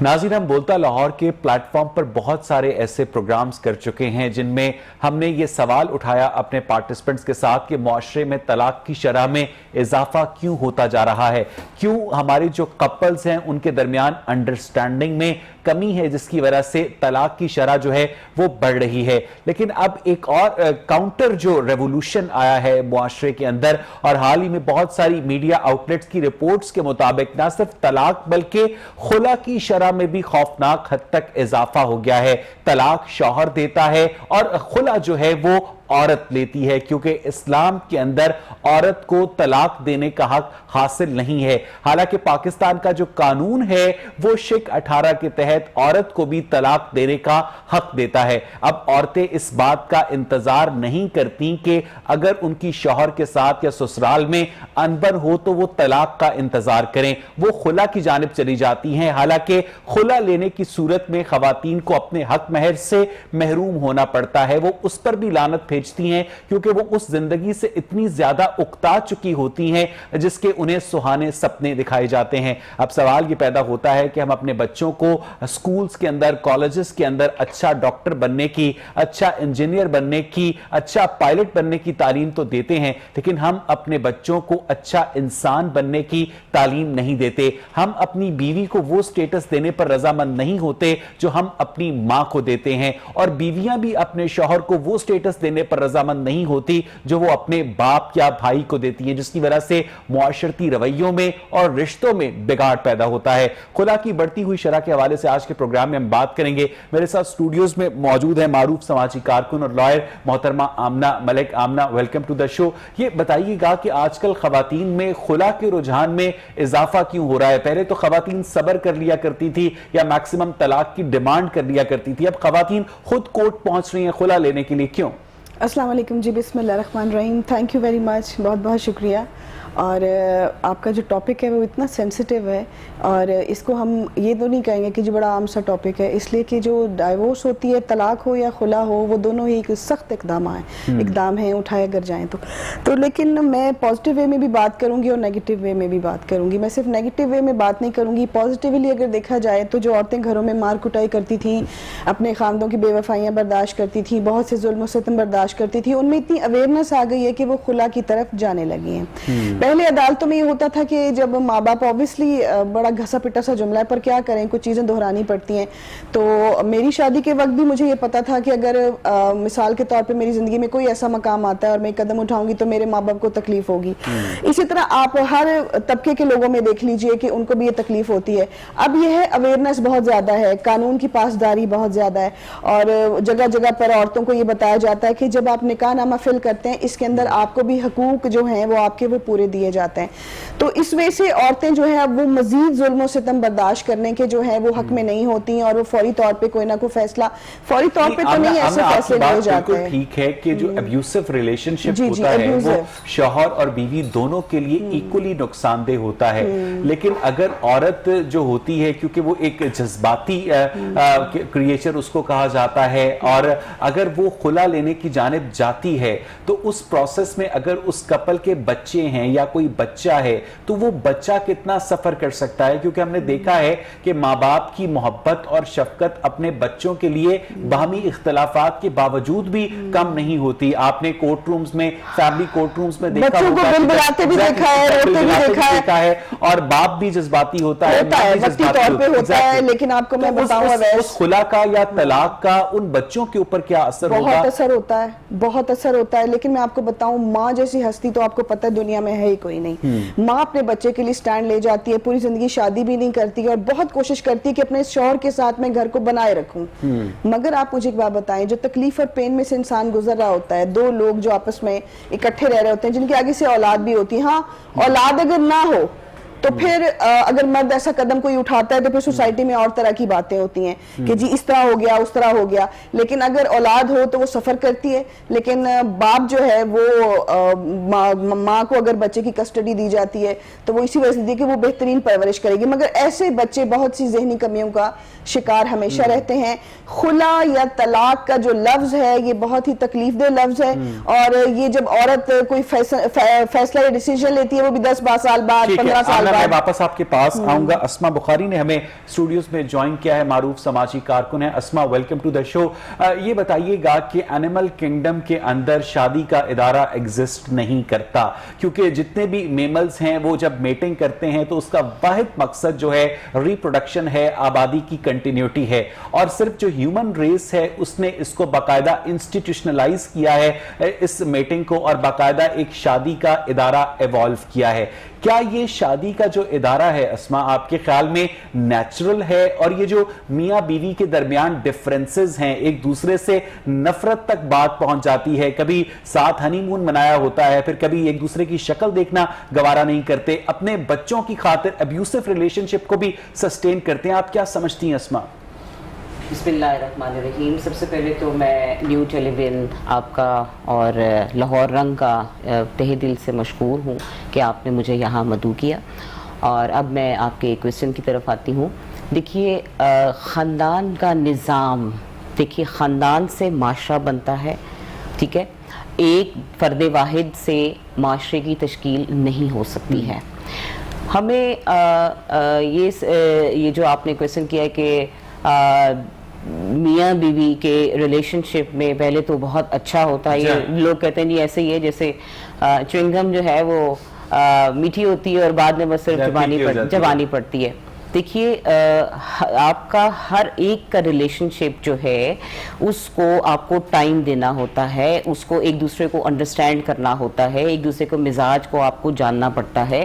ناظرین، ہم بولتا لاہور کے پلیٹ فارم پر بہت سارے ایسے پروگرامز کر چکے ہیں جن میں ہم نے یہ سوال اٹھایا اپنے پارٹیسپنٹس کے ساتھ کہ معاشرے میں طلاق کی شرح میں اضافہ کیوں ہوتا جا رہا ہے، کیوں ہماری جو کپلز ہیں ان کے درمیان انڈرسٹینڈنگ میں کمی ہے جس کی وجہ سے طلاق کی شرح جو ہے وہ بڑھ رہی ہے۔ لیکن اب ایک اور کاؤنٹر جو ریولوشن آیا ہے معاشرے کے اندر، اور حال ہی میں بہت ساری میڈیا آؤٹلیٹس کی رپورٹس کے مطابق نہ صرف طلاق بلکہ خلا کی شرح میں بھی خوفناک حد تک اضافہ ہو گیا ہے۔ طلاق شوہر دیتا ہے اور خلا جو ہے وہ عورت لیتی ہے، کیونکہ اسلام کے اندر عورت کو طلاق دینے کا حق حاصل نہیں ہے۔ حالانکہ پاکستان کا جو قانون ہے وہ شک 18 کے تحت عورت کو بھی طلاق دینے کا حق دیتا ہے۔ اب عورتیں اس بات کا انتظار نہیں کرتی کہ اگر ان کی شوہر کے ساتھ یا سسرال میں انبن ہو تو وہ طلاق کا انتظار کریں، وہ خلا کی جانب چلی جاتی ہیں۔ حالانکہ خلا لینے کی صورت میں خواتین کو اپنے حق مہر سے محروم ہونا پڑتا ہے، وہ اس پر بھی لعنت بھیجتی ہیں کیونکہ وہ اس زندگی سے اتنی زیادہ اکتا چکی ہوتی ہیں جس کے انہیں سہانے سپنے دکھائے جاتے ہیں۔ اب سوال یہ پیدا ہوتا ہے کہ ہم اپنے بچوں کو سکولز کے اندر، کالجز کے اندر اچھا ڈاکٹر بننے کی، اچھا انجینئر بننے کی، اچھا پائلٹ بننے کی تعلیم تو دیتے ہیں، لیکن ہم اپنے بچوں کو اچھا انسان بننے کی تعلیم نہیں دیتے۔ ہم اپنی بیوی کو وہ سٹیٹس دینے پر رضامند نہیں ہوتے جو ہم اپنی ماں کو دیتے ہیں، اور بیویاں بھی اپنے شوہر کو وہ سٹیٹس دینے پر رضامند نہیں ہوتی جو وہ اپنے باپ یا بھائی کو دیتی ہیں، جس کی وجہ سے معاشرتی رویوں میں اور رشتوں میں بگاڑ پیدا ہوتا ہے۔ خلا کی بڑھتی ہوئی شرح کے حوالے سے آج کے پروگرام میں ہم بات کریں گے۔ میرے ساتھ سٹوڈیوز میں موجود ہیں معروف سماجی کارکن اور لائر محترمہ آمنہ ملک۔ آمنہ، ویلکم ٹو دا شو۔ یہ بتائیے گا کہ آج کل خواتین میں خلا کے رجحان میں اضافہ کیوں ہو رہا ہے؟ پہلے تو خواتین صبر کر لیا کرتی تھی یا میکسیمم طلاق کی ڈیمانڈ کر لیا کرتی تھی، اب خواتین خود کورٹ پہنچ رہی ہیں خلا لینے کے لیے، کیوں؟ السلام علیکم جی، بسم اللہ الرحمن الرحیم۔ تھینک یو ویری مچ، بہت بہت شکریہ۔ اور آپ کا جو ٹاپک ہے وہ اتنا سینسٹیو ہے، اور اس کو ہم یہ تو نہیں کہیں گے کہ جو بڑا عام سا ٹاپک ہے، اس لیے کہ جو ڈائیورس ہوتی ہے، طلاق ہو یا خلا ہو، وہ دونوں ہی ایک سخت اقدام ہیں اٹھائے اگر جائیں تو لیکن میں پازیٹیو وے میں بھی بات کروں گی اور نیگیٹیو وے میں بھی بات کروں گی۔ میں صرف نیگیٹیو وے میں بات نہیں کروں گی، پازیٹیولی اگر دیکھا جائے تو جو عورتیں گھروں میں مار کٹائی کرتی تھیں، اپنے خاندوں کی بے وفائیاں برداشت کرتی تھیں، بہت سے ظلم و ستم برداشت کرتی تھیں، ان میں اتنی اویئرنیس آ گئی ہے کہ وہ خلا کی طرف جانے لگی ہیں۔ پہلے عدالتوں میں یہ ہوتا تھا کہ جب ماں باپ اوبویسلی بڑا گھسا پٹا سا جملہ ہے پر کیا کریں، کچھ چیزیں دہرانی پڑتی ہیں۔ تو میری شادی کے وقت بھی مجھے یہ پتا تھا کہ اگر مثال کے طور پہ میری زندگی میں کوئی ایسا مقام آتا ہے اور میں قدم اٹھاؤں گی تو میرے ماں باپ کو تکلیف ہوگی۔ اسی طرح آپ ہر طبقے کے لوگوں میں دیکھ لیجئے کہ ان کو بھی یہ تکلیف ہوتی ہے۔ اب یہ ہے اویئرنیس بہت زیادہ ہے، قانون کی پاسداری بہت زیادہ ہے، اور جگہ جگہ پر عورتوں کو یہ بتایا جاتا ہے کہ جب آپ نکاح نامہ فل کرتے ہیں اس کے اندر آپ کو بھی حقوق جو ہیں وہ آپ کے وہ پورے دیے جاتے ہیں۔ تو اس وجہ سے عورتیں جو ہیں اب وہ مزید ظلم و ستم برداشت کرنے کے جو ہیں وہ حق میں نہیں ہوتی ہیں، اور وہ فوری طور پہ کوئی نہ کوئی فیصلہ، فوری طور پہ تو نہیں ایسے فیصلے لیے جاتے ہیں۔ ٹھیک ہے کہ جو ابیوسو ریلیشن شپ ہوتا ہے وہ شوہر اور بیوی دونوں کے لیے ایکولی نقصان دہ ہوتا ہے، لیکن اگر عورت جو ہوتی ہے کیونکہ وہ ایک جذباتی کریچر اس کو کہا جاتا ہے، اور اگر وہ خلا لینے کی جانب جاتی ہے تو اس پروسیس میں اگر اس کپل کے بچے ہیں یا کوئی بچہ ہے تو وہ بچہ کتنا سفر کر سکتا ہے، کیونکہ ہم نے دیکھا ہے کہ ماں باپ کی محبت اور شفقت اپنے بچوں کے لیے باہمی اختلافات کے باوجود بھی کم نہیں ہوتی۔ آپ نے کورٹ رومز میں، فیملی کورٹ رومز میں دیکھا بچوں کو بل بلاتے بھی دیکھا ہے، روتے بھی دیکھا ہے، اور باپ بھی جذباتی ہوتا ہے، وقتی طور پہ ہوتا ہے۔ لیکن آپ کو میں بتاؤں اس خلا کا یا طلاق کا ان بچوں کے اوپر کیا اثر ہوگا؟ بہت اثر ہوتا ہے، بہت اثر ہوتا ہے۔ لیکن میں آپ کو بتاؤں، ماں جیسی ہستی تو آپ کو پتہ دنیا میں ہے ہی کوئی نہیں۔ ماں اپنے بچے کے لیے سٹینڈ لے جاتی ہے، پوری زندگی شادی بھی نہیں کرتی اور بہت کوشش کرتی ہے کہ اپنے شوہر کے ساتھ میں گھر کو بنائے رکھوں۔ مگر آپ مجھے ایک بات بتائیں، جو تکلیف اور پین میں سے انسان گزر رہا ہوتا ہے، دو لوگ جو آپس میں اکٹھے رہ رہے ہوتے ہیں، جن کے آگے سے اولاد بھی ہوتی ہے، ہاں اولاد اگر نہ ہو تو پھر اگر مرد ایسا قدم کوئی اٹھاتا ہے تو پھر سوسائٹی میں اور طرح کی باتیں ہوتی ہیں کہ جی اس طرح ہو گیا، اس طرح ہو گیا۔ لیکن اگر اولاد ہو تو وہ سفر کرتی ہے، لیکن باپ جو ہے وہ ماں کو اگر بچے کی کسٹڈی دی جاتی ہے تو وہ اسی وجہ سے دی کہ وہ بہترین پرورش کرے گی۔ مگر ایسے بچے بہت سی ذہنی کمیوں کا شکار ہمیشہ رہتے ہیں۔ خلا یا طلاق کا جو لفظ ہے یہ بہت ہی تکلیف دہ لفظ ہے، اور یہ جب عورت کوئی فیصلہ یا ڈیسیژن لیتی ہے وہ بھی 10-12 سال بعد، 15 سال میں واپس آپ کے پاس آؤں گا. اسما بخاری نے ہمیں اسٹوڈیوز میں جوائن کیا ہے, معروف سماجی کارکن ہے. اسما, ویلکم ٹو دا شو. یہ بتائیے گا کہ اینیمل کنگڈم کے اندر شادی کا ادارہ ایگزسٹ نہیں کرتا, کیونکہ جتنے بھی میملز ہیں وہ جب میٹنگ کرتے ہیں تو اس کا واحد مقصد جو ہے ریپروڈکشن ہے, آبادی کی کنٹینیوٹی ہے, اور صرف جو ہیومن ریس ہے اس نے اس کو باقاعدہ انسٹیٹیوشنلائز کیا ہے اس میٹنگ کو, اور باقاعدہ ایک شادی کا ادارہ ایوالو کیا ہے. کیا یہ شادی کا جو ادارہ ہے اسما آپ کے خیال میں نیچرل ہے, اور یہ جو میاں بیوی کے درمیان ڈیفرنسز ہیں, ایک دوسرے سے نفرت تک بات پہنچ جاتی ہے, کبھی ساتھ ہنی مون منایا ہوتا ہے, پھر کبھی ایک دوسرے کی شکل دیکھنا گوارا نہیں کرتے, اپنے بچوں کی خاطر ابیوسو ریلیشن شپ کو بھی سسٹین کرتے ہیں, آپ کیا سمجھتی ہیں اسما؟ بسم اللہ الرحمن الرحیم. سب سے پہلے تو میں نیو ٹیلی ویژن آپ کا اور لاہور رنگ کا تہہ دل سے مشکور ہوں کہ آپ نے مجھے یہاں مدعو کیا. اور اب میں آپ کے کویسچن کی طرف آتی ہوں. دیکھیے, خاندان کا نظام, دیکھیے خاندان سے معاشرہ بنتا ہے, ٹھیک ہے, ایک فرد واحد سے معاشرے کی تشکیل نہیں ہو سکتی ہے. ہمیں یہ جو آپ نے کویسچن کیا ہے کہ میاں بیوی کے ریلیشن شپ میں پہلے تو بہت اچھا ہوتا ہے, یہ لوگ کہتے ہیں نہیں ایسے ہی ہے جیسے چوئنگم جو ہے وہ میٹھی ہوتی ہے اور بعد میں بس صرف زبانی پڑتی ہے. دیکھیے, آپ کا ہر ایک کا ریلیشن شپ جو ہے اس کو آپ کو ٹائم دینا ہوتا ہے, اس کو ایک دوسرے کو انڈرسٹینڈ کرنا ہوتا ہے, ایک دوسرے کو مزاج کو آپ کو جاننا پڑتا ہے.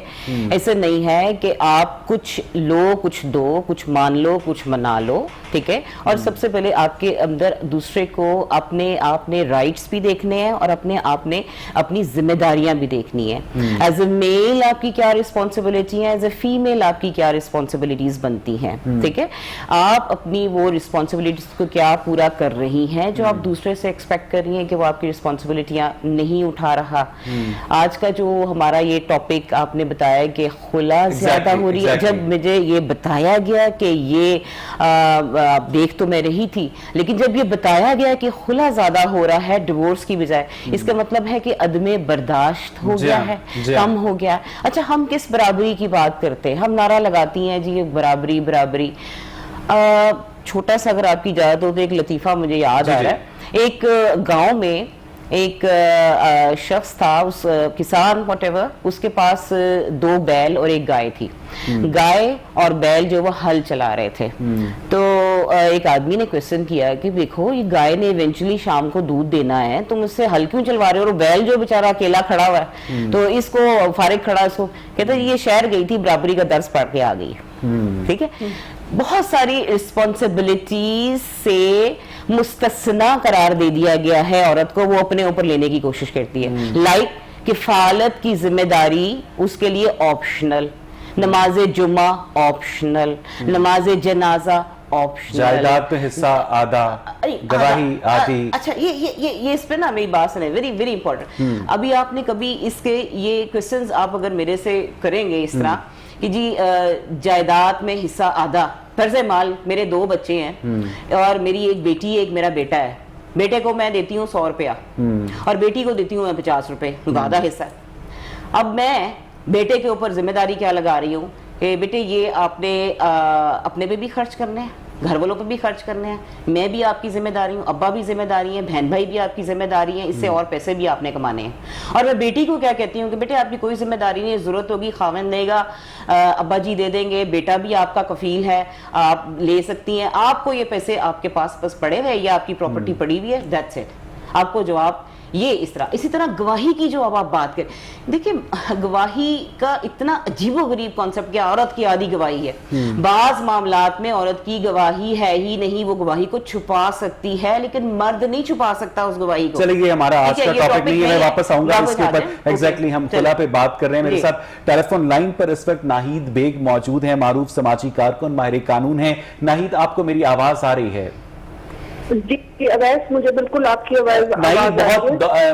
ایسے نہیں ہے کہ آپ کچھ لو کچھ دو, کچھ مان لو کچھ منا لو, ٹھیک ہے. اور سب سے پہلے آپ کے اندر دوسرے کو آپ نے رائٹس بھی دیکھنے ہیں اور آپ نے اپنی ذمہ داریاں بھی دیکھنی ہے. ایز اے میل آپ کی کیا رسپانسبلٹی ہے, ایز اے فیمیل آپ کی کیا رسپانسبلٹیز بنتی ہیں, ٹھیک ہے. آپ اپنی وہ رسپانسبلٹیز کو کیا پورا کر رہی ہیں جو آپ دوسرے سے ایکسپیکٹ کر رہی ہیں کہ وہ آپ کی رسپانسبلٹیاں نہیں اٹھا رہا. آج کا جو ہمارا یہ ٹاپک آپ نے بتایا کہ خلا زیادہ ہو رہی ہے, جب مجھے یہ بتایا گیا کہ یہ دیکھ تو میں رہی تھی, لیکن جب یہ بتایا گیا کہ خلا زیادہ ہو رہا ہے ڈیورس کی بجائے, اس کا مطلب ہے کہ عدم برداشت ہو گیا ہے, کم ہو گیا. اچھا, ہم کس برابری کی بات کرتے ہیں, ہم نعرہ لگاتی ہیں جی برابری برابری. چھوٹا سا اگر آپ کی اجازت ہو تو ایک لطیفہ مجھے یاد آ رہا ہے. ایک گاؤں میں ایک شخص تھا, اس کسان واٹ ایور, اس کے پاس 2 بیل اور 1 گائے تھی. گائے اور بیل جو وہ ہل چلا رہے تھے. تو ایک آدمی نے کویسچن کیا کہ دیکھو یہ گائے نے ایونچولی شام کو دودھ دینا ہے, تم اس سے ہل کیوں چلوا رہے ہو, اور بیل جو بیچارہ اکیلا کھڑا ہوا ہے تو اس کو فارغ کھڑا, اس کو کہتے ہیں یہ شہر گئی تھی برابری کا درس پڑھ کے آ گئی. ٹھیک ہے, بہت ساری رسپانسبلٹیز سے مستثنا قرار دے دیا گیا ہے عورت کو, وہ اپنے اوپر لینے کی کوشش کرتی ہے. لائک کفالت کی ذمہ داری اس کے لیے آپشنل, نماز جمعہ آپشنل, نماز جنازہ آپشنل, جائیداد پہ حصہ آدھا, گواہی آدھی. اچھا, یہ اس پہ نا میری بات سنیں, ویری ویری امپورٹنٹ. ابھی آپ نے کبھی اس کے یہ کویسچنز آپ اگر میرے سے کریں گے اس طرح کہ جی جائیداد میں حصہ آدھا, فرض مال میرے 2 بچے ہیں اور میری ایک بیٹی ہے ایک میرا بیٹا ہے, بیٹے کو میں دیتی ہوں 100 روپیہ اور بیٹی کو دیتی ہوں میں 50 روپے, آدھا حصہ ہے. اب میں بیٹے کے اوپر ذمہ داری کیا لگا رہی ہوں کہ بیٹے یہ آپ نے اپنے پہ بھی خرچ کرنے ہیں, گھر والوں پہ بھی خرچ کرنے ہیں, میں بھی آپ کی ذمہ داری ہوں, ابا بھی ذمہ داری ہیں, بہن بھائی بھی آپ کی ذمہ داری ہیں, اس سے اور پیسے بھی آپ نے کمانے ہیں. اور میں بیٹی کو کیا کہتی ہوں کہ بیٹے آپ کی کوئی ذمہ داری نہیں ہے, ضرورت ہوگی خاوند دے گا, ابا جی دے دیں گے, بیٹا بھی آپ کا کفیل ہے, آپ لے سکتی ہیں, آپ کو یہ پیسے آپ کے پاس بس پڑے ہوئے یا آپ کی پراپرٹی پڑی ہوئی ہے, دیٹس اٹ. آپ کو جواب یہ اس طرح. اسی طرح گواہی کی جو اب آپ بات کریں, دیکھیں گواہی کا اتنا عجیب و غریب کانسیپٹ کیا, عورت کی آدھی گواہی ہے. بعض معاملات میں عورت کی گواہی ہے ہی نہیں, وہ گواہی کو چھپا سکتی ہے لیکن مرد نہیں چھپا سکتا اس گواہی کو. چلیے, یہ ہمارا آج کا ٹاپک نہیں ہے, میں واپس آؤں گا اس کے اوپر. ایگزیکٹلی, ہم خلا پہ بات کر رہے ہیں. میرے ساتھ ٹیلی فون لائن پر اس وقت ناہید بیگ موجود ہیں, معروف سماجی کارکن, ماہر قانون ہیں. ناہید, آپ کو میری آواز آ رہی ہے؟ جی اویس, مجھے بالکل آپ کی آواز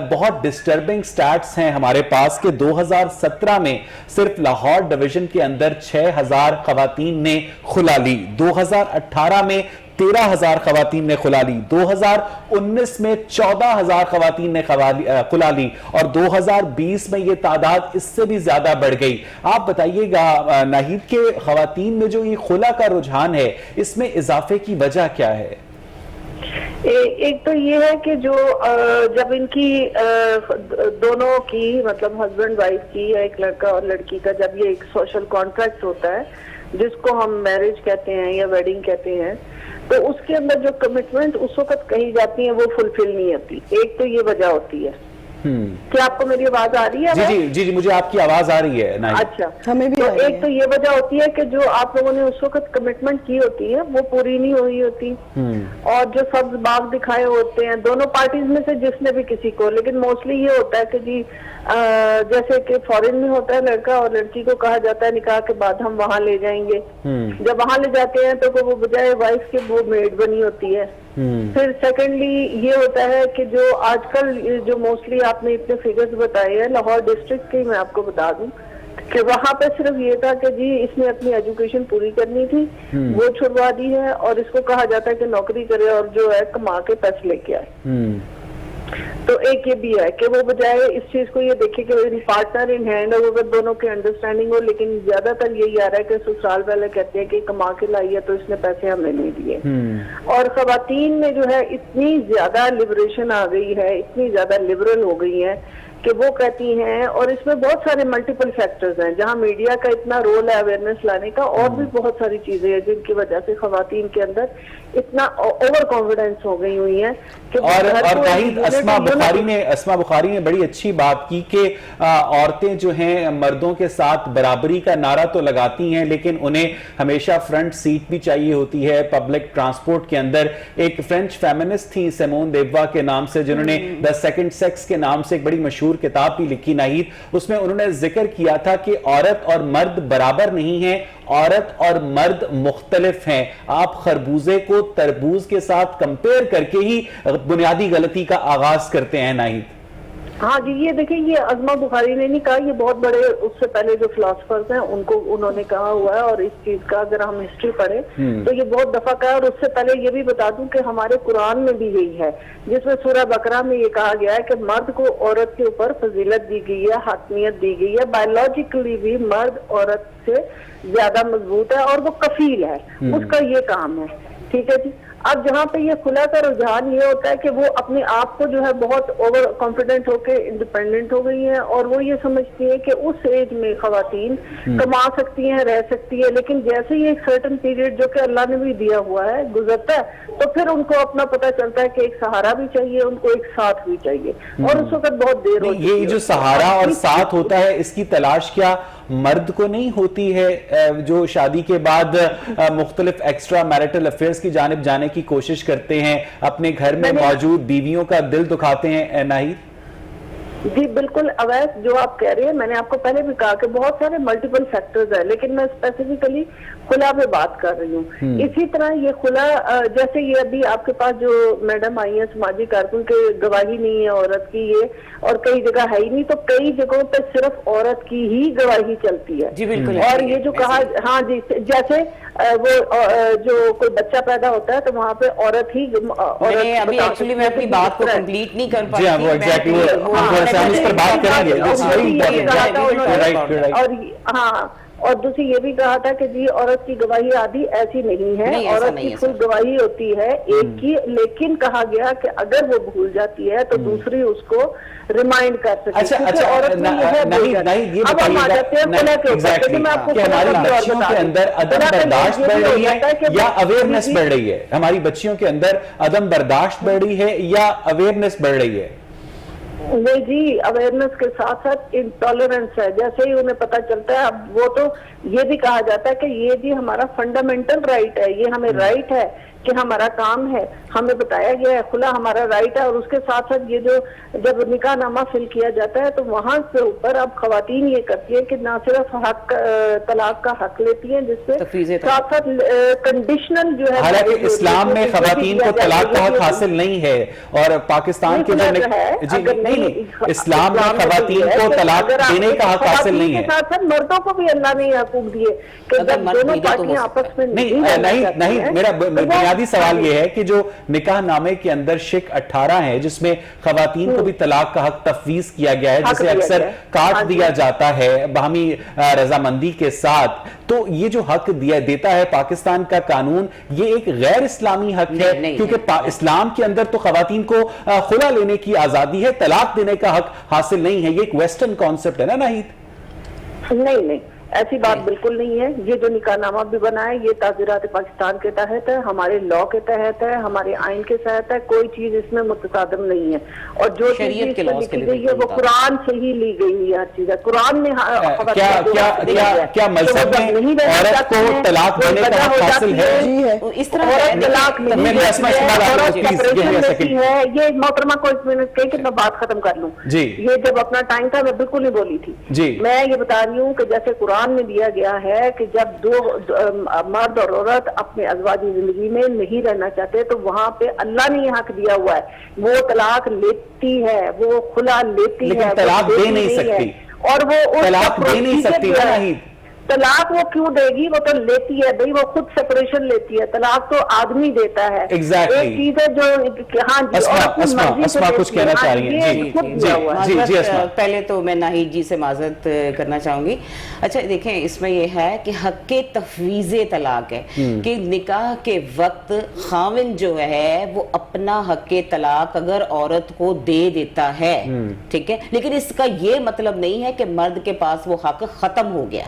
بہت ڈسٹربنگ سٹیٹس ہیں ہمارے پاس کہ 2017 میں صرف لاہور ڈویژن کے اندر 6000 خواتین نے خلا لی, 2018 میں 13,000 خواتین نے خلا لی، 2019 میں 14,000 خواتین نے خلا لی، اور 2020 میں یہ تعداد اس سے بھی زیادہ بڑھ گئی۔ آپ بتائیے گا ناہید کہ خواتین میں جو یہ خلا کا رجحان ہے اس میں اضافے کی وجہ کیا ہے؟ ایک تو یہ ہے کہ جو جب ان کی دونوں کی مطلب ہسبینڈ وائف کی یا ایک لڑکا اور لڑکی کا جب یہ ایک سوشل کانٹریکٹ ہوتا ہے جس کو ہم میرج کہتے ہیں یا ویڈنگ کہتے ہیں، تو اس کے اندر جو کمٹمنٹ اس وقت کہی جاتی ہیں وہ فلفل نہیں ہوتی۔ ایک تو یہ وجہ ہوتی ہے۔ کیا آپ کو میری آواز آ رہی ہے؟ جی مجھے آپ کی آواز آ رہی ہے۔ اچھا، ہمیں بھی ایک تو یہ وجہ ہوتی ہے کہ جو آپ لوگوں نے اس وقت کمٹمنٹ کی ہوتی ہے وہ پوری نہیں ہوئی ہوتی، اور جو سبز باغ دکھائے ہوتے ہیں دونوں پارٹیز میں سے جس نے بھی کسی کو، لیکن موسٹلی یہ ہوتا ہے کہ جی جیسے کہ فورن میں ہوتا ہے لڑکا اور لڑکی کو کہا جاتا ہے نکاح کے بعد ہم وہاں لے جائیں گے، جب وہاں لے جاتے ہیں تو وہ بجائے وائف کے وہ میڈ بنی ہوتی ہے۔ پھر سیکنڈلی یہ ہوتا ہے کہ جو آج کل جو موسٹلی آپ نے اتنے فگرز بتائے ہیں لاہور ڈسٹرکٹ کے، میں آپ کو بتا دوں کہ وہاں پہ صرف یہ تھا کہ جی اس نے اپنی ایجوکیشن پوری کرنی تھی، وہ چھڑوا دی ہے، اور اس کو کہا جاتا ہے کہ نوکری کرے اور جو ہے کما کے پیسے لے کے آئے۔ تو ایک یہ بھی ہے کہ وہ بجائے اس چیز کو یہ دیکھے کہ پارٹنر ان ہینڈ اور اگر دونوں کی انڈرسٹینڈنگ ہو، لیکن زیادہ تر یہی آ رہا ہے کہ سسرال والے کہتے ہیں کہ کما کے لائی ہے تو اس نے پیسے ہمیں نہیں دیے۔ اور خواتین میں جو ہے اتنی زیادہ لبریشن آ گئی ہے، اتنی زیادہ لبرل ہو گئی ہیں کہ وہ کہتی ہیں، اور اس میں بہت سارے ملٹیپل فیکٹرز ہیں جہاں میڈیا کا اتنا رول ہے اویئرنیس لانے کا، اور بھی بہت ساری چیزیں ہیں جن کی وجہ سے خواتین کے اندر اتنا اوور کانفیڈنس ہو گئی ہوئی ہیں کہ اور اسما بخاری نے بڑی اچھی بات کی کہ عورتیں جو ہیں مردوں کے ساتھ برابری کا نعرہ تو لگاتی ہیں لیکن انہیں ہمیشہ فرنٹ سیٹ بھی چاہیے ہوتی ہے پبلک ٹرانسپورٹ کے اندر۔ ایک فرینچ فیمنسٹ تھی سیمون دیووا کے نام سے، جنہوں نے دا سیکنڈ سیکس کے نام سے ایک بڑی مشہور کتاب بھی لکھی ناہید، اس میں انہوں نے ذکر کیا تھا کہ عورت اور مرد برابر نہیں ہیں، عورت اور مرد مختلف ہیں۔ آپ خربوزے کو تربوز کے ساتھ کمپیئر کر کے ہی بنیادی غلطی کا آغاز کرتے ہیں ناہید۔ ہاں جی، یہ دیکھیں یہ اسما بخاری نے نہیں کہا، یہ بہت بڑے اس سے پہلے جو فلاسفرز ہیں انہوں نے کہا ہوا ہے، اور اس چیز کا اگر ہم ہسٹری پڑھیں تو یہ بہت دفعہ کہا ہے۔ اور اس سے پہلے یہ بھی بتا دوں کہ ہمارے قرآن میں بھی یہی ہے، جس میں سورہ بقرہ میں یہ کہا گیا ہے کہ مرد کو عورت کے اوپر فضیلت دی گئی ہے، حاکمیت دی گئی ہے، بایولوجیکلی بھی مرد عورت سے زیادہ مضبوط ہے اور وہ کفیل ہے، اس کا یہ کام ہے۔ ٹھیک ہے جی۔ اب جہاں پہ یہ کھلا کا رجحان یہ ہوتا ہے کہ وہ اپنے آپ کو جو ہے بہت اوور کانفیڈنٹ ہو کے انڈیپینڈنٹ ہو گئی ہیں، اور وہ یہ سمجھتی ہے کہ اس ایج میں خواتین کما سکتی ہیں، رہ سکتی ہے، لیکن جیسے ہی ایک سرٹن پیریڈ جو کہ اللہ نے بھی دیا ہوا ہے گزرتا ہے تو پھر ان کو اپنا پتہ چلتا ہے کہ ایک سہارا بھی چاہیے، ان کو ایک ساتھ بھی چاہیے، اور اس وقت بہت دیر ہوتی ہے۔ یہ جو سہارا اور ساتھ ہوتا ہے اس کی تلاش کیا مرد کو نہیں ہوتی ہے جو شادی کے بعد مختلف ایکسٹرا میرٹل افیئرز کی جانب جانے کی کوشش کرتے ہیں، اپنے گھر میں موجود بیویوں کا دل دکھاتے ہیں ناہید؟ جی بالکل اویس، جو آپ کہہ رہے ہیں میں نے آپ کو پہلے بھی کہا کہ بہت سارے ملٹیپل فیکٹرز ہیں، لیکن میں اسپیسیفکلی خلا پہ بات کر رہی ہوں۔ اسی طرح یہ خلا، جیسے یہ ابھی آپ کے پاس جو میڈم آئی ہیں سماجی کارکن کے گواہی نہیں ہے عورت کی، یہ اور کئی جگہ ہے ہی نہیں، تو کئی جگہوں پہ صرف عورت کی ہی گواہی چلتی ہے۔ جی بالکل۔ اور یہ جو کہا، ہاں جی، جیسے وہ جو کوئی بچہ پیدا ہوتا ہے تو وہاں پہ عورت ہی، ابھی ایکچولی میں اپنی بات کو کمپلیٹ نہیں کر پائی، اور دوسری یہ بھی کہا تھا کہ جی عورت کی گواہی آدھی ایسی نہیں ہے، عورت کی فل گواہی ہوتی ہے ایک کی، لیکن کہا گیا کہ اگر وہ بھول جاتی ہے تو دوسری اس کو ریمائنڈ کر سکتی ہے۔ ہماری بچیوں کے اندر عدم برداشت بڑھ رہی ہے یا اویئرنیس بڑھ رہی ہے؟ ہماری بچیوں کے اندر عدم برداشت بڑھ رہی ہے یا اویئرنیس بڑھ رہی ہے؟ نہیں جی، اویئرنیس کے ساتھ ساتھ انٹالرنس ہے، جیسے ہی انہیں پتہ چلتا ہے۔ اب وہ تو یہ بھی کہا جاتا ہے کہ یہ جی ہمارا فنڈامنٹل رائٹ ہے، یہ ہمیں رائٹ ہے کہ ہمارا کام ہے، ہمیں بتایا گیا ہے خلا ہمارا رائٹ ہے۔ اور اس کے ساتھ ساتھ یہ جو جب نکاح نامہ فل کیا جاتا ہے تو وہاں سے اوپر اب خواتین یہ کرتی ہے کہ نہ صرف حق طلاق کا حق لیتی ہیں، جس سے ساتھ ساتھ کنڈیشنل جو ہے، حالانکہ اسلام میں خواتین کو طلاق کا حق حاصل نہیں ہے، اور پاکستان کے اسلام میں خواتین کو طلاق دینے کا حق حاصل نہیں ہے۔ ساتھ ساتھ مردوں کو بھی اللہ نے حقوق دیے کہ جب دونوں پارٹیاں آپس میں نہیں، میرا بنیادی سوال یہ ہے کہ جو نکاح نامے کے اندر شق 18 ہے جس میں خواتین کو بھی طلاق کا حق تفویض کیا گیا ہے جسے اکثر کاٹ دیا جاتا ہے باہمی رضامندی کے ساتھ, تو یہ جو حق دیتا ہے پاکستان کا قانون, یہ ایک غیر اسلامی حق ہے کیونکہ اسلام کے اندر تو خواتین کو خلا لینے کی آزادی ہے, طلاق دینے کا حق حاصل نہیں ہے. یہ ایک ویسٹرن کانسیپٹ ہے نا ناہید؟ نہیں, ایسی بات بالکل نہیں ہے. یہ جو نکاح نامہ بھی بنا ہے یہ تعزیرات پاکستان کے تحت ہے, ہمارے لا کے تحت ہے, ہمارے آئین کے تحت ہے, کوئی چیز اس میں متصادم نہیں ہے. اور جو چیز اس میں لکھی گئی ہے وہ قرآن سے ہی لی گئی ہے, ہر چیز ہے قرآن نے. کیا مذہب میں عورت کو طلاق دینے کا حق حاصل ہے؟ اس طرح طلاق نہیں ہے. یہ محترمہ کو اس منٹ کہے کہ میں بات ختم کر لوں. یہ جب اپنا ٹائم تھا میں بالکل نہیں بولی تھی. میں یہ بتا رہی ہوں کہ جیسے قرآن میں دیا گیا ہے کہ جب دو مرد اور عورت اپنے ازواجی زندگی میں نہیں رہنا چاہتے تو وہاں پہ اللہ نے یہ حق دیا ہوا ہے, وہ طلاق لیتی ہے, وہ خلا لیتی ہے, لیکن طلاق دے نہیں سکتی, اور وہ طلاق دے نہیں سکتی. طلاق وہ کیوں دے گی, وہ تو لیتی ہے بھائی, وہ خود سپریشن لیتی ہے. طلاق تو آدمی دیتا ہے. ایک چیز ہے جو ہاں جی اسما کچھ کہنا چاہ رہی ہیں. پہلے تو میں ناہید جی سے معذرت کرنا چاہوں گی. اچھا دیکھیں اس میں یہ ہے کہ حق تفویض طلاق ہے کہ نکاح کے وقت خاوند جو ہے وہ اپنا حق طلاق اگر عورت کو دے دیتا ہے, ٹھیک ہے, لیکن اس کا یہ مطلب نہیں ہے کہ مرد کے پاس وہ حق ختم ہو گیا,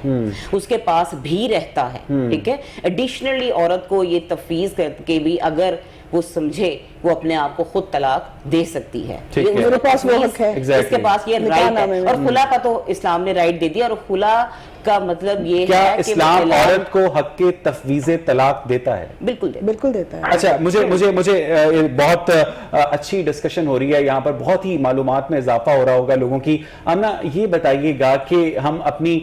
اس کے پاس بھی رہتا ہے, ٹھیک ہے. ایڈیشنلی عورت کو یہ تفویض کر کے بھی اگر وہ سمجھے وہ اپنے آپ کو خود طلاق دے سکتی ہے, میرے پاس وہ حق ہے, اس کے پاس یہ رائٹ ہے. اور خلا کا تو اسلام نے رائٹ دے دیا, اور خلا کا مطلب یہ ہے کہ اسلام عورت کو حق تفویض طلاق دیتا ہے. بالکل دیتا ہے. اچھا مجھے بہت اچھی ڈسکشن ہو رہی ہے یہاں پر, بہت ہی معلومات میں اضافہ ہو رہا ہوگا لوگوں کی. آمنہ یہ بتائیے گا کہ ہم اپنی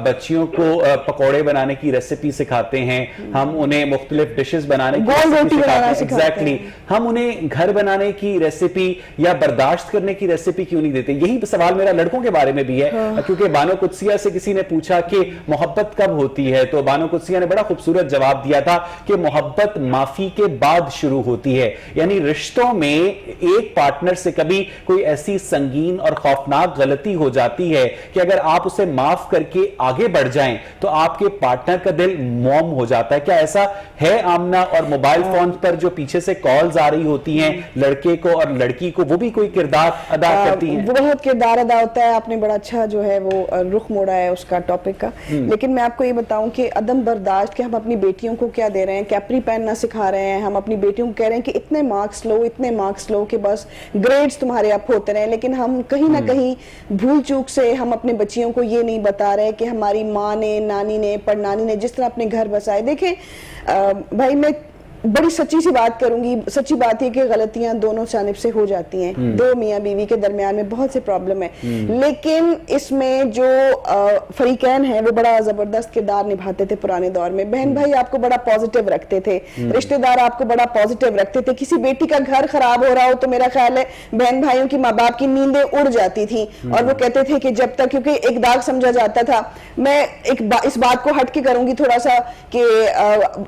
بچیوں کو پکوڑے بنانے کی ریسیپی سکھاتے ہیں, ہم انہیں مختلف ڈشز بنانے کی ریسیپی سکھاتے ہیں, ہم انہیں گھر بنانے کی ریسیپی یا برداشت کرنے کی ریسیپی کیوں نہیں دیتے؟ یہی سوال میرا لڑکوں کے بارے میں بھی ہے, کیونکہ بانو قدسیہ سے کسی نے پوچھا کہ محبت کب ہوتی ہے, تو بانو قدسیہ نے بڑا خوبصورت جواب دیا تھا کہ محبت معافی کے بعد شروع ہوتی ہے. یعنی رشتوں میں ایک پارٹنر سے کبھی کوئی ایسی سنگین اور خوفناک غلطی ہو جاتی ہے کہ اگر آپ اسے معاف کر کے آگے بڑھ جائیں تو آپ کے پارٹنر کا دل موم ہو جاتا ہے. کیا ایسا ہے آمنہ؟ اور موبائل فون پر جو پیچھے سے کالز آ رہی ہوتی ہیں لڑکے کو اور لڑکی کو, وہ بھی کوئی کردار ادا کرتی ہیں؟ بہت کردار ادا ہوتا ہے. آپ نے بڑا اچھا جو ہے وہ رخ موڑا ہے اس کا ٹاپک کا. لیکن میں آپ کو یہ بتاؤں کہ عدم برداشت کہ ہم اپنی بیٹیوں کو کیا دے رہے ہیں, کیپری پہننا سکھا رہے ہیں, ہم اپنی بیٹیوں کو کہہ رہے ہیں کہ اتنے مارکس لو کہ بس گریڈز تمہارے اپ ہوتے رہیں, لیکن ہم کہیں نہ کہیں بھول چوک سے ہم اپنے بچیوں کو یہ نہیں بتا رہے کہ ہماری ماں نے, نانی نے, پڑنانی نے جس طرح اپنے گھر بسائے. دیکھیں بھائی میں بڑی سچی سی بات کروں گی, سچی بات ہے کہ غلطیاں دونوں جانب سے ہو جاتی ہیں, دو میاں بیوی کے درمیان میں بہت سے پرابلم ہے, لیکن اس میں جو فریقین ہیں وہ بڑا زبردست کردار نبھاتے تھے پرانے دور میں. بہن بھائی آپ کو بڑا پازیٹیو رکھتے تھے, رشتہ دار آپ کو بڑا پازیٹیو رکھتے تھے. کسی بیٹی کا گھر خراب ہو رہا ہو تو میرا خیال ہے بہن بھائیوں کی ماں باپ کی نیندیں اڑ جاتی تھیں, اور وہ کہتے تھے کہ جب تک, کیونکہ ایک داغ سمجھا جاتا تھا. میں اس بات کو ہٹ کے کروں گی تھوڑا سا کہ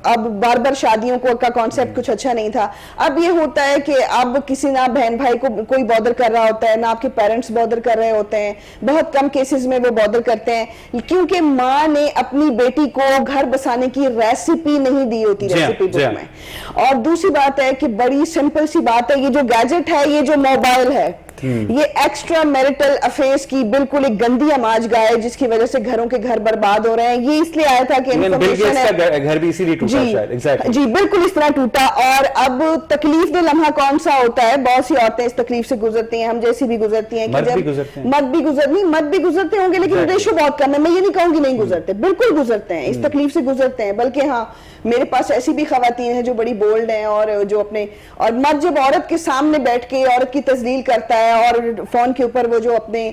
اب بار بار شادیوں کو کانسیپٹ کچھ اچھا نہیں تھا. اب یہ ہوتا ہے کہ اب کسی نہ بہن بھائی کو کوئی بادر کر رہا ہوتا ہے, نہ آپ کے پیرنٹس بادر کر رہے ہوتے ہیں, بہت کم کیسز میں وہ بادر کرتے ہیں کیونکہ ماں نے اپنی بیٹی کو گھر بسانے کی ریسیپی نہیں دی ہوتی ریسیپی بک میں. اور دوسری بات ہے کہ بڑی سمپل سی بات ہے, یہ جو گیجٹ ہے, یہ جو موبائل ہے, یہ ایکسٹرا میرٹل افیئرز کی بالکل ایک گندی آماج گاہ ہے جس کی وجہ سے گھروں کے گھر برباد ہو رہے ہیں. یہ اس لیے آیا تھا کہ گھر بھی اسی لیے ٹوٹا شاید. جی بالکل اس طرح ٹوٹا. اور اب تکلیف دہ لمحہ کون سا ہوتا ہے؟ بہت سی عورتیں اس تکلیف سے گزرتی ہیں, ہم جیسی بھی گزرتی ہیں, مرد بھی گزرتے ہوں گے, لیکن ریشو بہت کم ہے. میں یہ نہیں کہوں گی نہیں گزرتے, بالکل گزرتے ہیں, اس تکلیف سے گزرتے ہیں. بلکہ ہاں میرے پاس ایسی بھی خواتین ہیں جو بڑی بولڈ ہیں, اور جو اپنے, اور مرد جب عورت کے سامنے بیٹھ کے عورت کی تذلیل کرتا ہے, اور فون کے اوپر وہ جو اپنے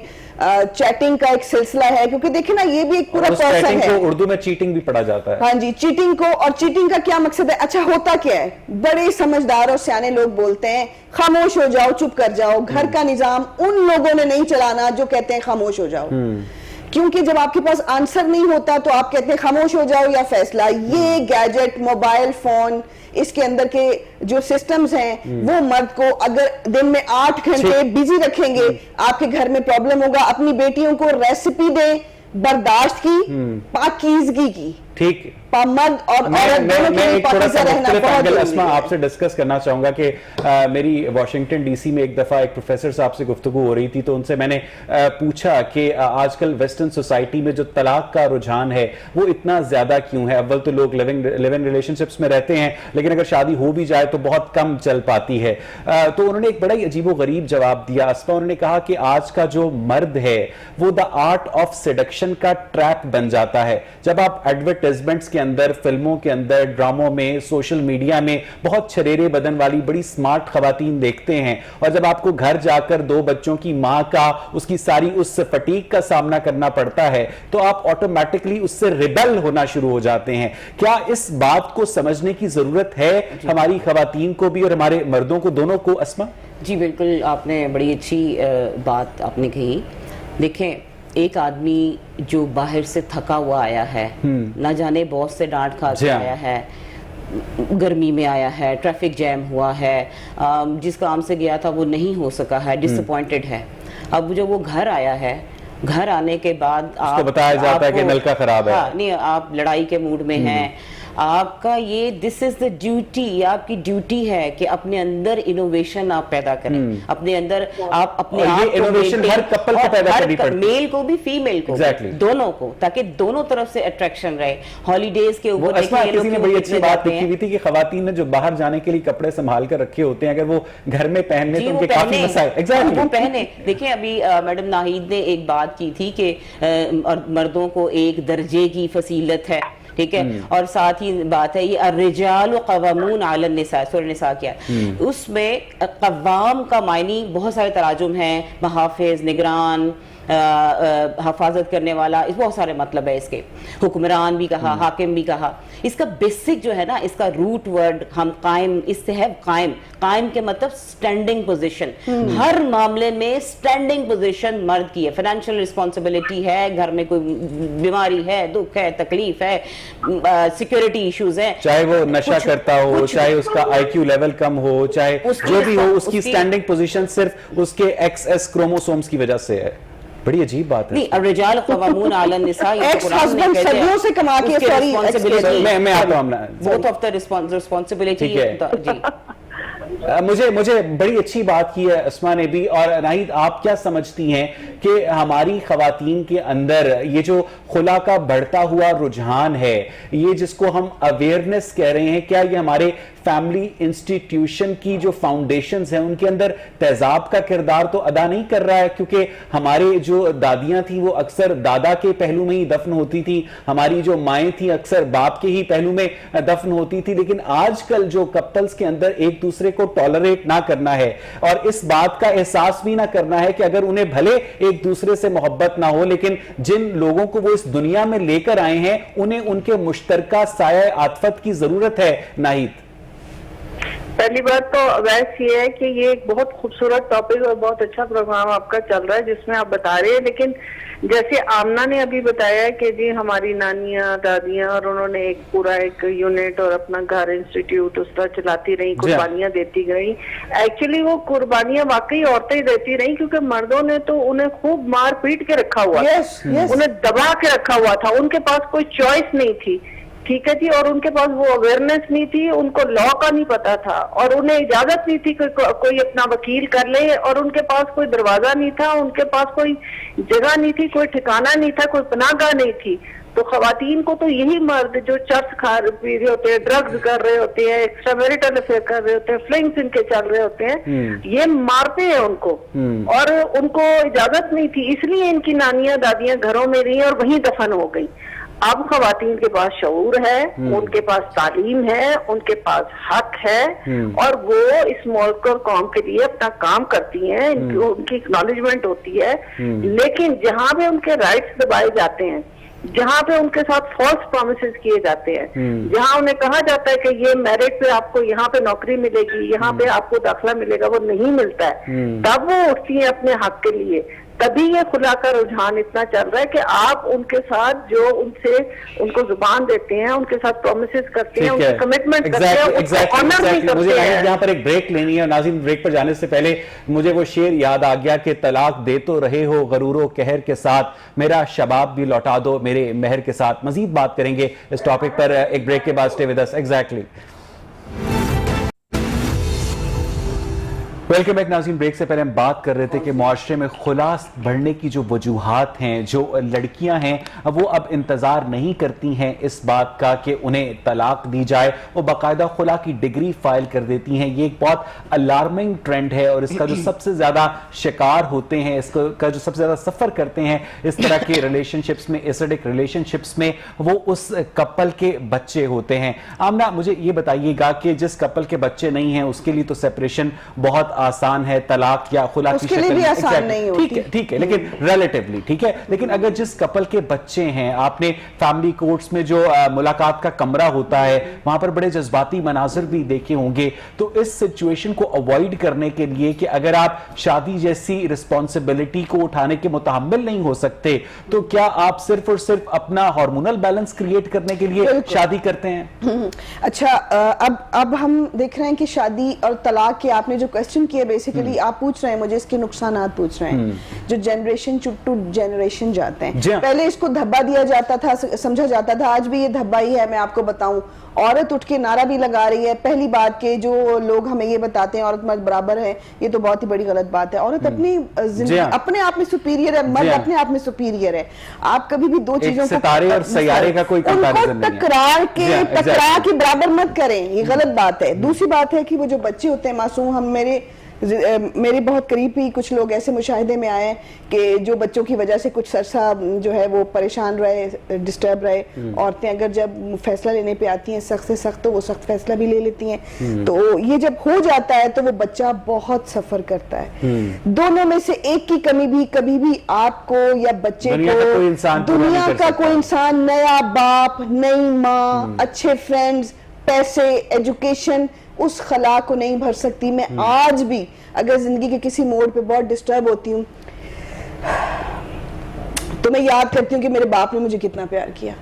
چیٹنگ کا ایک سلسلہ ہے, کیونکہ دیکھیں نا یہ بھی ایک پورا پرسن ہے. اردو میں چیٹنگ بھی پڑھا جاتا ہے. ہاں جی, چیٹنگ کو, اور چیٹنگ کا کیا مقصد ہے؟ اچھا ہوتا کیا ہے؟ بڑے سمجھدار اور سیانے لوگ بولتے ہیں خاموش ہو جاؤ, چپ کر جاؤ. گھر کا نظام ان لوگوں نے نہیں چلانا جو کہتے ہیں خاموش ہو جاؤ, کیونکہ جب آپ کے پاس آنسر نہیں ہوتا تو آپ کہتے ہیں خاموش ہو جاؤ یا فیصلہ. یہ گیجٹ، موبائل فون، اس کے اندر کے جو سسٹمز ہیں وہ مرد کو اگر دن میں 8 گھنٹے بیزی رکھیں گے، آپ کے گھر میں پرابلم ہوگا. اپنی بیٹیوں کو ریسیپی دیں برداشت کی، پاکیزگی کی. ٹھیک، مرد اور عورت دونوں کے لیے پاکیزہ رہنا بہت ضروری ہے. آپ سے ڈسکس کرنا چاہوں گا کہ میری واشنگٹن ڈی سی میں ایک دفعہ ایک پروفیسر صاحب سے گفتگو ہو رہی تھی، تو ان سے میں نے پوچھا کہ آج کل ویسٹرن سوسائٹی میں جو طلاق کا رجحان ہے وہ اتنا زیادہ کیوں ہے؟ اول تو لوگ لیو ان ریلیشن شپس میں رہتے ہیں، لیکن اگر شادی ہو بھی جائے تو بہت کم چل پاتی ہے. تو انہوں نے ایک بڑا ہی عجیب و غریب جواب دیا اسما. انہوں نے کہا کہ آج کا جو مرد ہے وہ دا آرٹ آف سیڈکشن کا ٹریپ بن جاتا ہے. جب آپ ایڈورٹائزمنٹس کے اندر، فلموں کے اندر، ڈراموں میں، سوشل میڈیا میں بہت چھریرے بدن والی بڑی سمارٹ خواتین دیکھتے ہیں، اور جب آپ کو گھر جا کر 2 بچوں کی ماں کا اس کی ساری اس فٹیگ کا سامنا کرنا پڑتا ہے، تو آپ آٹومیٹکلی اس سے ریبل ہونا شروع ہو جاتے ہیں. کیا اس بات کو سمجھنے کی ضرورت ہے ہماری خواتین کو بھی اور ہمارے مردوں کو، دونوں کو اسما؟ جی بالکل، آپ نے بڑی اچھی بات آپ نے کہی. دیکھیں، ایک آدمی جو باہر سے تھکا ہوا آیا ہے، نہ جانے بہت سے ڈانٹ کھا کے آیا ہے، گرمی میں آیا ہے، ٹریفک جیم ہوا ہے، جس کام سے گیا تھا وہ نہیں ہو سکا ہے، ڈس اپوائنٹڈ ہے. اب جب وہ گھر آیا ہے، گھر آنے کے بعد آپ کو بتایا جاتا ہے کہ نل کا خراب ہے، نہیں آپ لڑائی کے موڈ میں ہیں. آپ کا یہ دس از دا ڈیوٹی، آپ کی ڈیوٹی ہے کہ اپنے اندر انوویشن آپ پیدا کریں، اپنے اندر آپ اپنے آپ انوویشن ہر کپل کو پیدا کرنی پڑتی ہے، میل کو بھی فیمیل کو، دونوں کو، تاکہ دونوں طرف سے اٹریکشن رہے. ہالیڈیز کے اوپر کسی نے بڑی اچھی بات لکھی ہوئی تھی کہ خواتین نے جو باہر جانے کے لیے کپڑے سنبھال کر رکھے ہوتے ہیں، اگر وہ گھر میں پہننے تو ان کے کافی مسائل. وہ پہنے. دیکھیں ابھی میڈم ناہید نے ایک بات کی تھی کہ مردوں کو 1 درجے کی فضیلت ہے، ٹھیک ہے، اور ساتھ ہی بات ہے یہ الرجال قوامون علی النساء، سورہ نساء کیا، اس میں قوام کا معنی بہت سارے تراجم ہیں، محافظ، نگران، حفاظت کرنے والا، اس بہت سارے مطلب ہے اس کے. حکمران بھی کہا، حاکم بھی کہا. اس کا بیسک جو ہے نا، اس کا روٹ ورڈ ہم قائم، اس سے ہے قائم. قائم کے مطلب سٹینڈنگ پوزیشن. ہر معاملے میں سٹینڈنگ پوزیشن مرد کی ہے. فائنینشیل رسپانسبلٹی ہے، گھر میں کوئی بیماری ہے، دکھ ہے، تکلیف ہے، سیکیورٹی ایشوز ہیں، چاہے وہ نشہ کرتا ہو، چاہے اس کا آئی کیو لیول کم ہو، چاہے جو بھی ہو، اس کی سٹینڈنگ پوزیشن صرف اس کے ایکس ایس کروموسومز کی وجہ سے ہے. بڑی عجیب بات ہے. نہیں، الرجال قوامون علی النساء، ایکس ہسبینڈ صدیوں سے کما کے، سوری میں آتا ہوں، بوتھ آف دا ریسپانسبلٹی. جی مجھے بڑی اچھی بات کی ہے اسما نے بھی. اور ناہید، آپ کیا سمجھتی ہیں کہ ہماری خواتین کے اندر یہ جو خلا کا بڑھتا ہوا رجحان ہے، یہ جس کو ہم اویئرنس کہہ رہے ہیں، کیا یہ ہمارے فیملی انسٹیٹیوشن کی جو فاؤنڈیشنز ہیں ان کے اندر تیزاب کا کردار تو ادا نہیں کر رہا ہے؟ کیونکہ ہمارے جو دادیاں تھیں وہ اکثر دادا کے پہلو میں ہی دفن ہوتی تھی، ہماری جو مائیں تھیں اکثر باپ کے ہی پہلو میں دفن ہوتی تھی. لیکن آج کل جو کپلز کے اندر ایک دوسرے کو ٹالریٹ نہ کرنا ہے اور اس بات کا احساس بھی نہ کرنا ہے کہ اگر انہیں بھلے ایک دوسرے سے محبت نہ ہو، لیکن جن لوگوں کو وہ اس دنیا میں لے کر آئے ہیں انہیں ان کے مشترکہ سایہ عاطفت کی ضرورت ہے. ناہید، پہلی بات تو ویسے یہ ہے کہ یہ ایک بہت خوبصورت ٹاپک اور بہت اچھا پروگرام آپ کا چل رہا ہے جس میں آپ بتا رہے ہیں. لیکن جیسے آمنہ نے ابھی بتایا کہ جی ہماری نانیاں، دادیاں، اور انہوں نے ایک پورا ایک یونٹ اور اپنا گھر انسٹیٹیوٹ اس طرح چلاتی رہی، قربانیاں دیتی گئی. ایکچولی وہ قربانیاں واقعی عورتیں دیتی رہی، کیونکہ مردوں نے تو انہیں خوب مار پیٹ کے رکھا ہوا تھا، انہیں دبا کے رکھا ہوا تھا. ان کے پاس کوئی چوائس نہیں تھی، ٹھیک ہے جی، اور ان کے پاس وہ اویئرنیس نہیں تھی، ان کو لا کا نہیں پتا تھا، اور انہیں اجازت نہیں تھی کہ کوئی اپنا وکیل کر لے، اور ان کے پاس کوئی دروازہ نہیں تھا، ان کے پاس کوئی جگہ نہیں تھی، کوئی ٹھکانہ نہیں تھا، کوئی پناہ گاہ نہیں تھی. تو خواتین کو تو یہی مرد جو چرس کھا پی رہے ہوتے ہیں، ڈرگز کر رہے ہوتے ہیں، ایکسٹرا میریٹل افیئر کر رہے ہوتے ہیں، فلنگز ان کے چل رہے ہوتے ہیں، یہ مارتے ہیں ان کو، اور ان کو اجازت نہیں تھی. اس لیے ان کی نانیاں دادیاں گھروں میں رہی اور وہیں دفن ہو گئی. اب خواتین کے پاس شعور ہے، ان کے پاس تعلیم ہے، ان کے پاس حق ہے، اور وہ اس ملک اور قوم کے لیے اپنا کام کرتی ہیں، ان کی اکنالجمنٹ ہوتی ہے. لیکن جہاں پہ ان کے رائٹس دبائے جاتے ہیں، جہاں پہ ان کے ساتھ فالس پرومسز کیے جاتے ہیں، جہاں انہیں کہا جاتا ہے کہ یہ میرٹ پہ آپ کو یہاں پہ نوکری ملے گی، یہاں پہ آپ کو داخلہ ملے گا، وہ نہیں ملتا ہے، تب وہ اٹھتی ہیں اپنے حق کے لیے، تبھی یہ خلا کا رجحان اتنا چل رہا ہے کہ آپ ان کے ساتھ جو ان کو زبان دیتے ہیں, ان کے ساتھ پرومسز کرتے ہیں, ان کی کمٹمنٹ کرتے ہیں, اس کو آنر نہیں کرتے ہیں. مجھے یہاں پر ایک بریک لینی ہے. ناظرین, بریک پر جانے سے پہلے مجھے وہ شعر یاد آ گیا کہ طلاق دے تو رہے ہو غرور و قہر کے ساتھ, میرا شباب بھی لوٹا دو میرے مہر کے ساتھ. مزید بات کریں گے اس ٹاپک پر ایک بریک کے بعد. Stay with us. Exactly. Welcome back ناظرین. بریک سے پہلے ہم بات کر رہے تھے کہ معاشرے میں خلا بڑھنے کی جو وجوہات ہیں, جو لڑکیاں ہیں وہ اب انتظار نہیں کرتی ہیں اس بات کا کہ انہیں طلاق دی جائے, وہ باقاعدہ خلا کی ڈگری فائل کر دیتی ہیں. یہ ایک بہت الارمنگ ٹرینڈ ہے, اور اس کا جو سب سے زیادہ شکار ہوتے ہیں, اس کا جو سب سے زیادہ سفر کرتے ہیں اس طرح کے ریلیشن شپس میں, ایسیڈک ریلیشن شپس میں, وہ اس کپل کے بچے ہوتے ہیں. آمنہ, مجھے یہ بتائیے گا کہ جس کپل کے بچے نہیں ہیں اس کے لیے تو سیپریشن بہت آسان ہے, طلاق یا خلا کی شکل بھی آسان نہیں ہوتی. ٹھیک ہے, لیکن ریلیٹیولی ٹھیک ہے. لیکن اگر جس کپل کے بچے ہیں, آپ نے فیملی کورٹس میں جو ملاقات کا کمرہ ہوتا ہے وہاں پر بڑے جذباتی مناظر بھی دیکھے ہوں گے, تو اس سچویشن کو اوائڈ کرنے کے لیے کہ اگر آپ شادی جیسی رسپانسبلٹی کو اٹھانے کے متحمل نہیں ہو سکتے تو کیا آپ صرف اور صرف اپنا ہارمونل بیلنس کریٹ کرنے کے لیے شادی کرتے ہیں؟ اچھا, اب ہم دیکھ رہے ہیں کہ شادی اور طلاق کے آپ نے جو کوسچن کیا بیسیکلی آپ پوچھ رہے ہیں مجھے اس کے نقصانات پوچھ رہے ہیں جو جنریشن ٹو جنریشن جاتے ہیں. پہلے اس کو دھبا دیا جاتا تھا, سمجھا جاتا تھا, آج بھی یہ دھبا ہی ہے. میں آپ کو بتاؤں, عورت اٹھ کے نعرہ بھی لگا رہی ہے. پہلی بات کہ جو لوگ ہمیں یہ بتاتے ہیں عورت مرد برابر ہے, یہ تو بہت ہی بڑی غلط بات ہے. عورت اپنی زندگی اپنے آپ میں سپیریئر ہے, مرد اپنے آپ میں سپیریئر ہے. آپ کبھی بھی دو چیزوں کو ستارے اور سیارے کا کوئی کمپیریزن نہیں ہے, ٹکرا کے برابر مت کریں, یہ غلط بات ہے. دوسری بات ہے کہ وہ جو بچے ہوتے ہیں معصوم, ہم میرے بہت قریب ہی کچھ لوگ ایسے مشاہدے میں آئے کہ جو بچوں کی وجہ سے کچھ عرصہ جو ہے وہ پریشان رہے, ڈسٹرب رہے. عورتیں اگر جب فیصلہ لینے پہ آتی ہیں سخت سے سخت, تو وہ سخت فیصلہ بھی لے لیتی ہیں. تو یہ جب ہو جاتا ہے تو وہ بچہ بہت سفر کرتا ہے. دونوں میں سے ایک کی کمی بھی کبھی بھی آپ کو یا بچے کو, دنیا کا کوئی انسان, نیا باپ, نئی ماں, اچھے فرینڈز, پیسے, ایجوکیشن, اس خلا کو نہیں بھر سکتی. میں آج بھی اگر زندگی کے کسی موڑ پہ بہت ڈسٹرب ہوتی ہوں تو میں یاد کرتی ہوں کہ میرے باپ نے مجھے کتنا پیار کیا.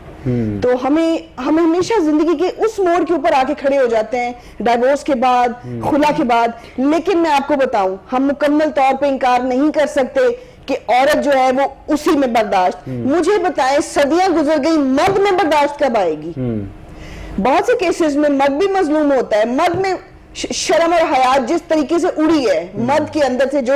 تو ہمیں ہمیشہ زندگی کے اس موڑ کے اوپر آ کے کھڑے ہو جاتے ہیں, ڈائیورس کے بعد, خلا کے بعد. لیکن میں آپ کو بتاؤں, ہم مکمل طور پہ انکار نہیں کر سکتے کہ عورت جو ہے وہ اسی میں برداشت. مجھے بتائیں, صدیاں گزر گئی, مرد میں برداشت کب آئے گی؟ بہت سے کیسز میں مرد بھی مظلوم ہوتا ہے. مرد میں شرم اور حیا جس طریقے سے اڑی ہے, مرد کے اندر سے جو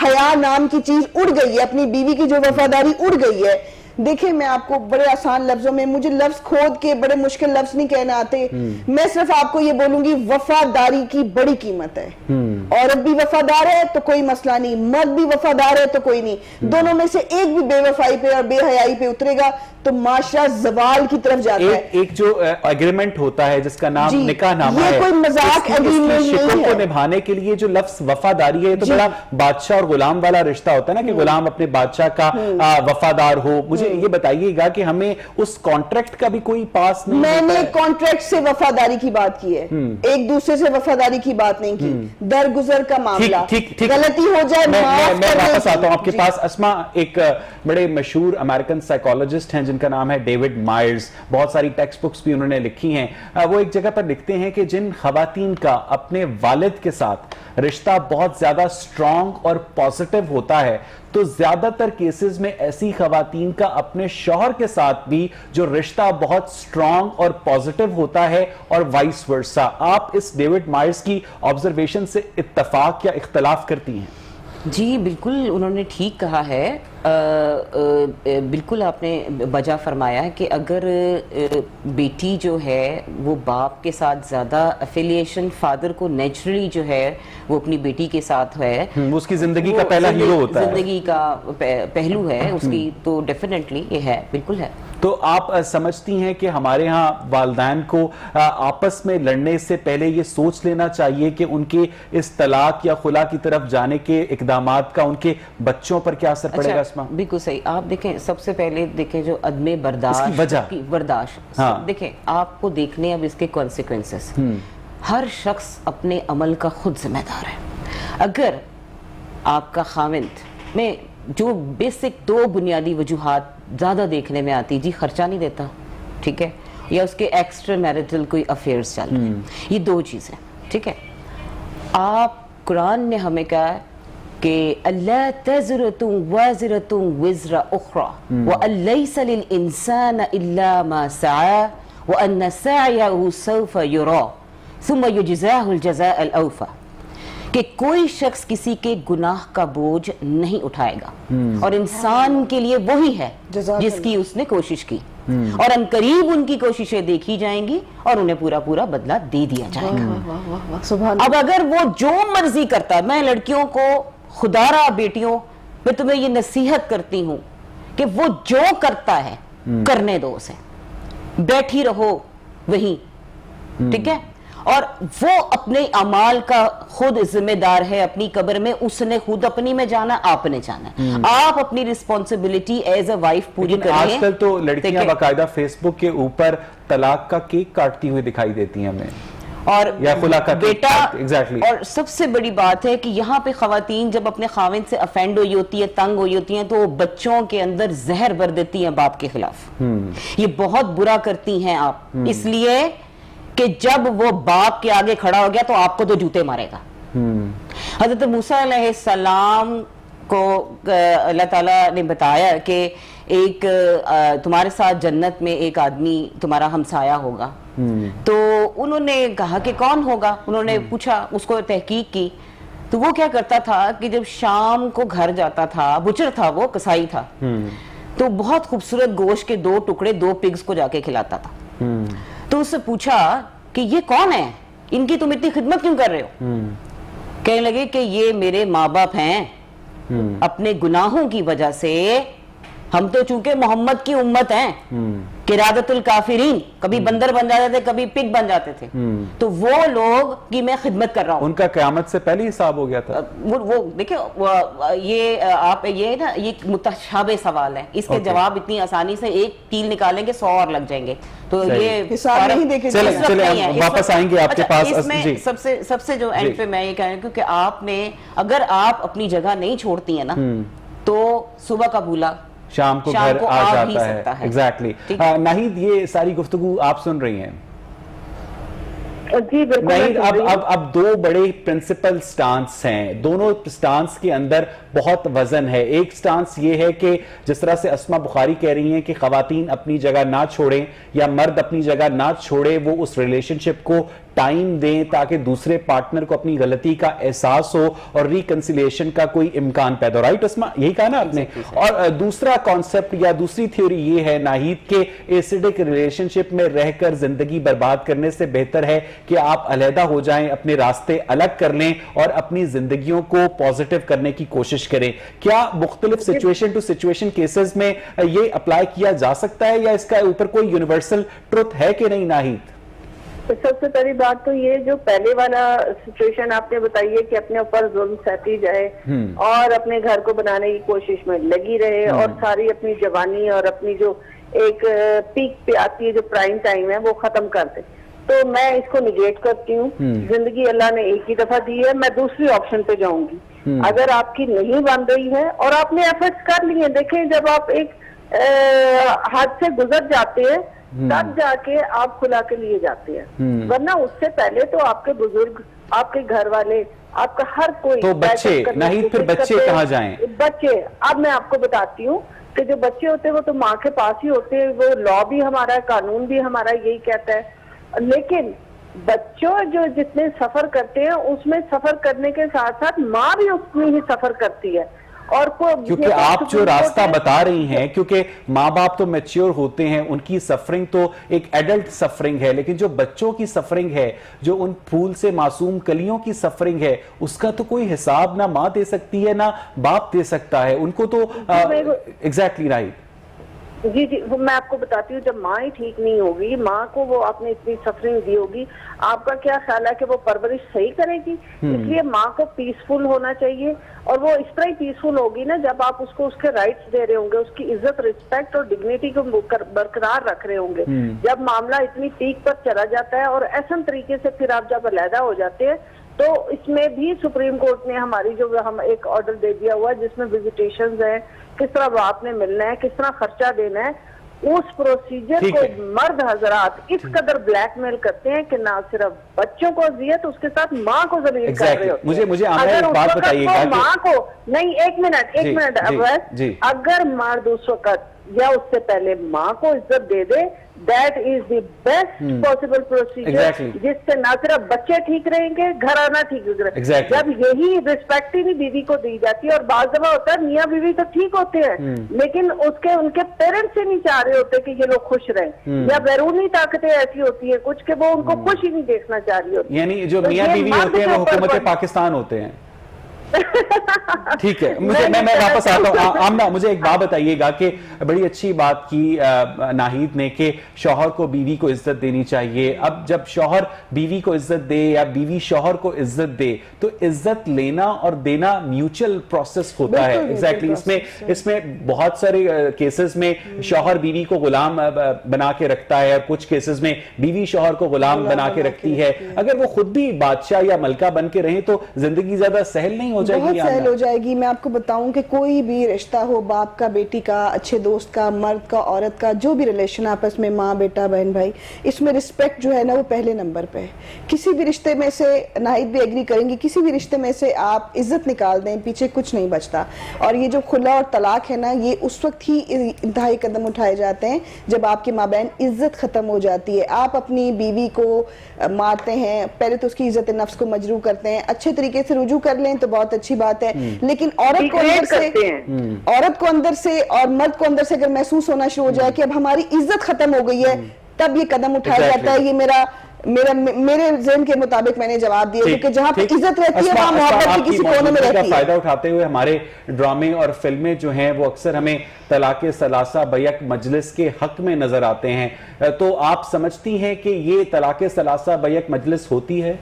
حیا نام کی چیز اڑ گئی ہے, اپنی بیوی کی جو وفاداری اڑ گئی ہے. دیکھیں, میں آپ کو بڑے آسان لفظوں میں, مجھے لفظ کھود کے بڑے مشکل لفظ نہیں کہنا آتے, میں صرف آپ کو یہ بولوں گی وفاداری کی بڑی قیمت ہے. عورت بھی وفادار ہے تو کوئی مسئلہ نہیں, مرد بھی وفادار ہے تو کوئی نہیں. دونوں میں سے ایک بھی بے وفائی پہ اور بے حیائی پہ اترے گا تو معاشرہ زوال کی طرف جاتا ہے. ایک جو ایگریمنٹ ہوتا ہے جس کا نام نکاح نامہ ہے, یہ کوئی مذاق ایگریمنٹ نہیں ہے. کو نبھانے کے لیے جو لفظ وفاداری ہے, تو بڑا بادشاہ اور غلام والا رشتہ ہوتا ہے نا, کہ غلام اپنے بادشاہ کا وفادار ہو. مجھے یہ بتائیے گا کہ ہمیں اس کانٹریکٹ کا بھی کوئی پاس نہیں. میں نے کانٹریکٹ سے وفاداری کی بات کی ہے, ایک دوسرے سے وفاداری کی بات نہیں کی. درگزر کا معاملہ, غلطی ہو جائے میں واپس آتا ہوں آپ کے پاس. اسما, ایک بڑے مشہور امریکن سائیکالوجسٹ ہیں جن کا نام ہے ڈیوڈ مائرز, بہت ساری ٹیکسٹ بکس بھی انہوں نے لکھی ہیں. وہ ایک جگہ پر لکھتے ہیں کہ جن خواتین کا اپنے والد کے ساتھ رشتہ بہت زیادہ اسٹرانگ اور پازیٹیو ہوتا ہے, تو زیادہ تر کیسز میں ایسی خواتین کا اپنے شوہر کے ساتھ بھی جو رشتہ بہت اسٹرانگ اور پازیٹیو ہوتا ہے, اور وائس ورسا. آپ اس ڈیوڈ مائرز کی آبزرویشن سے اتفاق یا اختلاف کرتی ہیں؟ جی بالکل, انہوں نے ٹھیک کہا ہے. بالکل آپ نے بجا فرمایا کہ اگر بیٹی جو ہے وہ باپ کے ساتھ زیادہ افیلیشن, فادر کو نیچرلی جو ہے وہ اپنی بیٹی کے ساتھ ہے, اس کی زندگی کا پہلا ہیرو ہوتا ہے, زندگی کا پہلو ہے اس کی, تو ڈیفینیٹلی یہ ہے, بالکل ہے. تو آپ سمجھتی ہیں کہ ہمارے ہاں والدین کو آپس میں لڑنے سے پہلے یہ سوچ لینا چاہیے کہ ان کے اس طلاق یا خلا کی طرف جانے کے اقدامات کا ان کے بچوں پر کیا اثر پڑے گا؟ بالکل صحیح. آپ دیکھیں, سب سے پہلے دیکھیں جو عدم برداشت, دیکھیں آپ کو دیکھنے اب اس کے کانسیکوینسز. ہر شخص اپنے عمل کا خود ذمہ دار ہے. اگر آپ کا خاوند, میں جو بیسک 2 بنیادی وجوہات زیادہ دیکھنے میں آتی، جی خرچہ نہیں دیتا، ٹھیک ہے، یا اس کے ایکسٹرا میرٹل کوئی افیئرز چل رہے ہیں، یہ 2 چیزیں، ٹھیک ہے. آپ قرآن نے ہمیں کہا کہ اللہ تزرۃ وازرۃ وزر اخری وان لیس للانسان الا ما سعى وان سعيه سوف يرى ثم يجزاه الجزاء الاوفى، کہ کوئی شخص کسی کے گناہ کا بوجھ نہیں اٹھائے گا، اور انسان کے لیے وہی ہے جس کی اس نے کوشش کی، اور ان قریب ان کی کوششیں دیکھی جائیں گی اور انہیں پورا پورا بدلہ دے دیا جائے گا. اب اگر وہ جو مرضی کرتا ہے، میں لڑکیوں کو خدارا بیٹیوں میں تمہیں یہ نصیحت کرتی ہوں کہ وہ جو کرتا ہے کرنے دو اسے، بیٹھی رہو وہیں، ٹھیک ہے، اور وہ اپنے اعمال کا خود ذمہ دار ہے. اپنی قبر میں اس نے خود اپنی میں جانا، آپ نے جانا ہے. آپ اپنی رسپانسبلٹی ایز اے وائف پوری کریں. آج کل تو لڑکیاں باقاعدہ فیس بک کے اوپر طلاق کا کیک کاٹتی ہوئی دکھائی دیتی ہیں ہمیں، اور بیٹا اور سب سے بڑی بات ہے کہ یہاں پہ خواتین جب اپنے خاوند سے افینڈ ہوئی ہوتی ہے، تنگ ہوئی ہوتی ہیں، تو وہ بچوں کے اندر زہر بھر دیتی ہیں باپ کے خلاف. یہ بہت برا کرتی ہیں آپ، اس لیے کہ جب وہ باپ کے آگے کھڑا ہو گیا تو آپ کو تو جوتے مارے گا. حضرت موسیٰ علیہ السلام کو اللہ تعالیٰ نے بتایا کہ ایک تمہارے ساتھ جنت میں ایک آدمی تمہارا ہمسایہ ہوگا. تو انہوں نے کہا کہ کون ہوگا، انہوں نے پوچھا، اس کو تحقیق کی، تو وہ کیا کرتا تھا کہ جب شام کو گھر جاتا تھا، بچر تھا، وہ کسائی تھا، تو بہت خوبصورت گوشت کے 2 ٹکڑے 2 پگز کو جا کے کھلاتا تھا. تو اس سے پوچھا کہ یہ کون ہے، ان کی تم اتنی خدمت کیوں کر رہے ہو؟ کہنے لگے کہ یہ میرے ماں باپ ہیں، اپنے گناہوں کی وجہ سے ہم تو چونکہ محمد کی امت ہیں، قرادت الکافرین، کبھی بندر بن جاتے تھے، کبھی پگ بن جاتے تھے، تو وہ لوگ کی میں خدمت کر رہا ہوں. ان کا قیامت سے پہلے حساب ہو گیا تھا. وہ دیکھیں، یہ آپ یہ نا، یہ متشابہ سوال ہے، اس کے جواب اتنی آسانی سے ایک تیل نکالیں گے 100 اور لگ جائیں گے. تو یہ حساب نہیں دیکھیں. چلیں واپس آئیں گے آپ کے پاس. اس میں سب سے جو اینڈ پہ میں یہ کہہ رہا ہوں، کیونکہ آپ نے اگر آپ اپنی جگہ نہیں چھوڑتی ہیں نا، تو صبح کا بھولا شام کو گھر آ جاتا ہے. ایگزیکٹلی. ناہید، یہ ساری گفتگو آپ سن رہی ہیں. جی بالکل. اب 2 بڑے پرنسپل سٹانس ہیں، دونوں سٹانس کے اندر بہت وزن ہے. ایک سٹانس یہ ہے کہ جس طرح سے اسما بخاری کہہ رہی ہیں کہ خواتین اپنی جگہ نہ چھوڑیں یا مرد اپنی جگہ نہ چھوڑے، وہ اس ریلیشن شپ کو ٹائم دیں تاکہ دوسرے پارٹنر کو اپنی غلطی کا احساس ہو اور ریکنسیلیشن کا کوئی امکان پیدا ہو. رائٹ اسما، یہی کہا نا آپ نے. اور دوسرا کانسیپٹ یا دوسری تھیوری یہ ہے ناہید کہ ایسیڈک ریلیشن شپ میں رہ کر زندگی برباد کرنے سے بہتر ہے کہ آپ علیحدہ ہو جائیں، اپنے راستے الگ کر لیں اور اپنی زندگیوں کو پازیٹیو کرنے کی کوشش کریں. کیا مختلف سچویشن ٹو سچویشن کیسز میں یہ اپلائی کیا جا سکتا ہے، یا اس کا اوپر کوئی یونیورسل ٹروتھ ہے کہ نہیں ناہید؟ سب سے پہلی بات تو یہ جو پہلے والا سچویشن آپ نے بتائی ہے کہ اپنے اوپر ظلم سہتی جائے اور اپنے گھر کو بنانے کی کوشش میں لگی رہے اور ساری اپنی جوانی اور اپنی جو ایک پیک پہ آتی ہے جو پرائم ٹائم ہے وہ ختم کر دے، تو میں اس کو نگیٹ کرتی ہوں. زندگی اللہ نے ایک ہی دفعہ دی ہے، میں دوسری آپشن پہ جاؤں گی. اگر آپ کی نہیں بن رہی ہے اور آپ نے ایفرٹس کر لیے، دیکھیں جب آپ ایک حد سے گزر جاتے ہیں تب جا کے آپ کھلا کے لیے جاتے ہیں، ورنہ اس سے پہلے تو آپ کے بزرگ، آپ کے گھر والے، آپ کا ہر کوئی. تو بچے نہیں، پھر بچے کہاں جائیں؟ بچے اب میں آپ کو بتاتی ہوں کہ جو بچے ہوتے ہیں وہ تو ماں کے پاس ہی ہوتے ہیں، وہ لا بھی ہمارا ہے، قانون بھی ہمارا یہی کہتا ہے. لیکن بچوں جو جتنے سفر کرتے ہیں اس میں سفر کرنے کے ساتھ ساتھ ماں بھی اتنی ہی سفر کرتی ہے. اور کیونکہ آپ جو راستہ بتا رہی ہیں، کیونکہ ماں باپ تو میچیور ہوتے ہیں، ان کی سفرنگ تو ایک ایڈلٹ سفرنگ ہے، لیکن جو بچوں کی سفرنگ ہے، جو ان پھول سے معصوم کلیوں کی سفرنگ ہے، اس کا تو کوئی حساب نہ ماں دے سکتی ہے نہ باپ دے سکتا ہے. ان کو تو ایگزیکٹلی رائٹ. جی وہ میں آپ کو بتاتی ہوں، جب ماں ہی ٹھیک نہیں ہوگی، ماں کو وہ آپ نے اتنی سفرنگ دی ہوگی، آپ کا کیا خیال ہے کہ وہ پرورش صحیح کرے گی؟ اس لیے ماں کو پیسفل ہونا چاہیے، اور وہ اس طرح ہی پیسفل ہوگی نا جب آپ اس کو اس کے رائٹس دے رہے ہوں گے، اس کی عزت، رسپیکٹ اور ڈگنیٹی کو برقرار رکھ رہے ہوں گے. جب معاملہ اتنی پیک پر چلا جاتا ہے اور ایسا طریقے سے پھر آپ جب علیحدہ ہو جاتے ہیں تو اس میں بھی سپریم کورٹ نے ہماری جو ہم ایک آرڈر دے دیا ہوا جس میں وزیٹیشنز ہیں, کس طرح باپ نے ملنا ہے, کس طرح خرچہ دینا ہے, اس پروسیجر کو مرد حضرات اس قدر بلیک میل کرتے ہیں کہ نہ صرف بچوں کو اذیت, اس کے ساتھ ماں کو ذلیل کر رہے ہوتے ہیں. مجھے اگر اس بات وقت بتائیے وہ گا ماں کو نہیں, ایک منٹ اگر مرد اس وقت یا اس سے پہلے ماں کو عزت دے دے, that is the best possible procedure جس سے نہ صرف بچے ٹھیک رہیں گے, گھر آنا ٹھیک رہے گا. جب یہی رسپیکٹ ہی نہیں بیوی کو دی جاتی ہے, اور بعض دفعہ ہوتا ہے میاں بیوی تو ٹھیک ہوتے ہیں لیکن ان کے پیرنٹس سے نہیں چاہ رہے ہوتے کہ یہ لوگ خوش رہیں, یا بیرونی طاقتیں ایسی ہوتی ہیں کچھ کہ وہ ان کو خوش ہی نہیں دیکھنا چاہ رہی ہوتی, یعنی جو میاں بیوی ہوتے ہیں وہ حکومت پاکستان ہوتے ہیں. ٹھیک ہے, میں واپس آتا ہوں. آمنہ مجھے ایک بات بتائیے گا کہ بڑی اچھی بات کی ناہید نے کہ شوہر کو بیوی کو عزت دینی چاہیے. اب جب شوہر بیوی کو عزت دے یا بیوی شوہر کو عزت دے تو عزت لینا اور دینا میوچل پروسیس ہوتا ہے. ایگزیکٹلی اس میں بہت سارے کیسز میں شوہر بیوی کو غلام بنا کے رکھتا ہے, کچھ کیسز میں بیوی شوہر کو غلام بنا کے رکھتی ہے. اگر وہ خود بھی بادشاہ یا ملکہ بن کے رہیں تو زندگی زیادہ سہل نہیں ہو جائے گی. بہت سہل ہو جائے گی. میں آپ کو بتاؤں کہ کوئی بھی رشتہ ہو, باپ کا بیٹی کا, اچھے دوست کا, مرد کا عورت کا, جو بھی ریلیشن آپس میں, ماں بیٹا بہن بھائی, اس میں رسپیکٹ جو ہے نا وہ پہلے نمبر پہ ہے. کسی بھی رشتے میں سے, ناہید بھی ایگری کریں گی, کسی بھی رشتے میں سے آپ عزت نکال دیں پیچھے کچھ نہیں بچتا. اور یہ جو خلا اور طلاق ہے نا, یہ اس وقت ہی انتہائی قدم اٹھائے جاتے ہیں جب آپ کے مابین عزت ختم ہو جاتی ہے. آپ اپنی بیوی کو مارتے ہیں, پہلے تو اس کی عزت نفس کو مجروح کرتے ہیں, اچھے طریقے سے رجوع کر لیں تو بہت اچھی بات ہے, لیکن عورت کو اندر سے اور مرد کو اندر سے اگر محسوس ہونا شروع ہو جائے کہ اب ہماری عزت ختم ہو گئی ہے, تب یہ قدم اٹھایا جاتا ہے. یہ میرے ذہن کے مطابق میں نے جواب دیا, کیونکہ جہاں پہ عزت رہتی ہے وہاں محبت کی کسی کونے میں رہتی ہے. فائدہ اٹھاتے ہوئے ہمارے ڈرامے اور فلمیں جو ہیں وہ اکثر ہمیں طلاق ثلاثہ بیک مجلس کے حق میں نظر آتے ہیں. تو آپ سمجھتی ہیں کہ یہ طلاق ثلاثہ بیک مجلس ہوتی ہے؟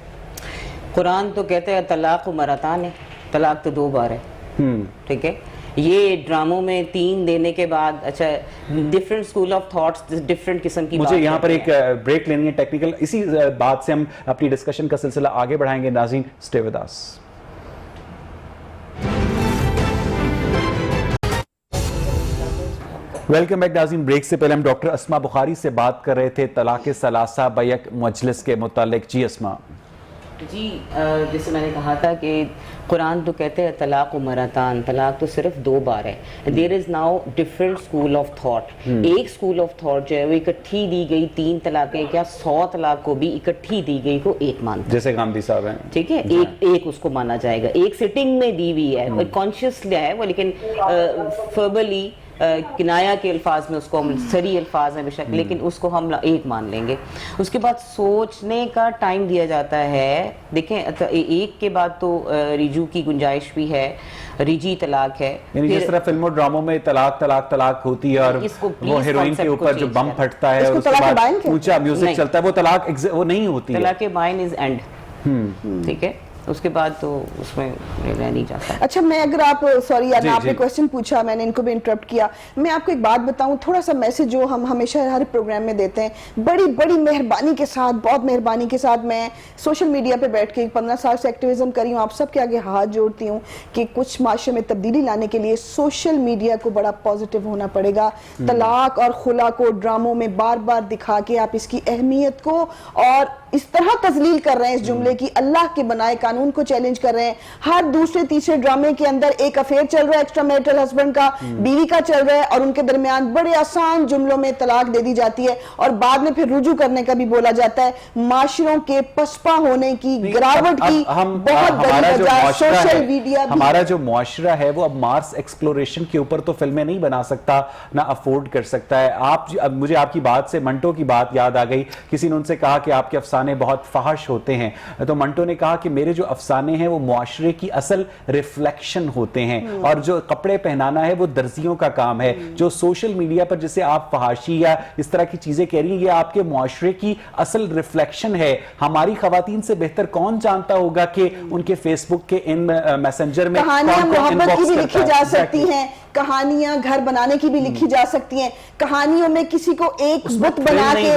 قرآن تو کہتے ہیں طلاق مرتان ہے, طلاق تو 2 بار ہے. ٹھیک ہے, یہ ڈراموں میں 3 دینے کے بعد, اچھا different school of thoughts, different قسم کی. مجھے یہاں پر ایک بریک لینی ہے ٹیکنیکل, اسی بات سے ہم اپنی ڈسکشن کا سلسلہ آگے بڑھائیں گے. ناظرین stay with us. Welcome back ناظرین. بریک سے پہلے ہم ڈاکٹر اسما بخاری سے بات کر رہے تھے طلاق ثلاثہ بیک مجلس کے متعلق. جی اسما. جی جیسے میں نے کہا تھا کہ قرآن تو کہتے ہیں طلاق و مرتان, طلاق تو صرف 2 بار ہے. There is now different school of thought. ایک اسکول آف تھاٹ جو ہے وہ اکٹھی دی گئی 3 طلاقیں, کیا 100 طلاق کو بھی اکٹھی دی گئی کو ایک مانتا, جیسے گاندھی صاحب ہیں. ٹھیک ہے, ایک اس کو مانا جائے گا, ایک سٹنگ میں دی ہوئی ہے, کانشیسلی ہے وہ, لیکن فربلی کنایا کے الفاظ میں اس کو ہم سری الفاظ ہیں بے شک, لیکن اس کو ہم ایک مان لیں گے. اس کے بعد سوچنے کا ٹائم دیا جاتا ہے. دیکھیں ایک کے بعد تو رجوع کی گنجائش بھی ہے, رجی طلاق ہے. یعنی جس طرح فلموں ڈراموں میں طلاق طلاق طلاق ہوتی ہے اور وہ ہیروئن کے اوپر جو بم پھٹتا ہے اور اس کے بعد اونچا میوزک چلتا ہے, وہ طلاق وہ نہیں ہوتی ہے. طلاق بائن از اینڈ. ٹھیک ہے, اس کے بعد تو اس میں رہ نہیں جاتا. اچھا میں اگر آپ سوری یار آپ نے کویسچن پوچھا, میں نے ان کو بھی انٹرپٹ کیا. میں آپ کو ایک بات بتاؤں, تھوڑا سا میسج جو ہم ہمیشہ ہر پروگرام میں دیتے ہیں, بڑی مہربانی کے ساتھ, بہت مہربانی کے ساتھ, میں سوشل میڈیا پہ بیٹھ کے 15 سال سے ایکٹیویزم کری ہوں, آپ سب کے آگے ہاتھ جوڑتی ہوں کہ کچھ معاشرے میں تبدیلی لانے کے لیے سوشل میڈیا کو بڑا پازیٹیو ہونا پڑے گا. طلاق اور خلا کو ڈراموں میں بار بار دکھا کے آپ اس کی اہمیت کو اور اس طرح تذلیل کر رہے ہیں اس جملے کی, اللہ کے بنائے قانون کو چیلنج کر رہے ہیں. ہر دوسرے تیسرے ڈرامے کے اندر ایک افیئر چل رہا ہے ایکسٹرا میرٹل ہسبینڈ کا, بیوی کا چل رہا ہے, اور ان کے درمیان بڑے آسان جملوں میں طلاق دے دی جاتی ہے, اور بعد میں پھر رجوع کرنے کا بھی بولا جاتا ہے. معاشروں کے پسپا ہونے کی, گراوٹ کی بہت بڑی وجہ سوشل میڈیا. ہمارا جو معاشرہ ہے وہ اب مارس ایکسپلوریشن کے اوپر تو فلمیں نہیں بنا سکتا, نہ افورڈ کر سکتا ہے. مجھے آپ کی بات سے منٹو کی بات یاد آ گئی. کسی نے ان سے کہا کہ آپ کے افسانے بہت فحش ہوتے ہیں, تو منٹو نے کہا کہ میرے جو افسانے ہیں وہ معاشرے کی اصل ریفلیکشن ہوتے ہیں, اور جو کپڑے پہنانا ہے وہ درزیوں کا کام ہے. جو سوشل میڈیا پر جسے آپ فحاشی یا اس طرح کی چیزیں کہہ رہی ہیں, یہ آپ کے معاشرے کی اصل ریفلیکشن ہے. ہماری خواتین سے بہتر کون جانتا ہوگا کہ ان کے فیس بک کے ان میسنجر میں کہانیاں محبت کی بھی لکھی جا سکتی ہیں, کہانیاں گھر بنانے کی بھی لکھی جا سکتی ہیں, کہانیوں میں کسی کو ایک بت بنا کے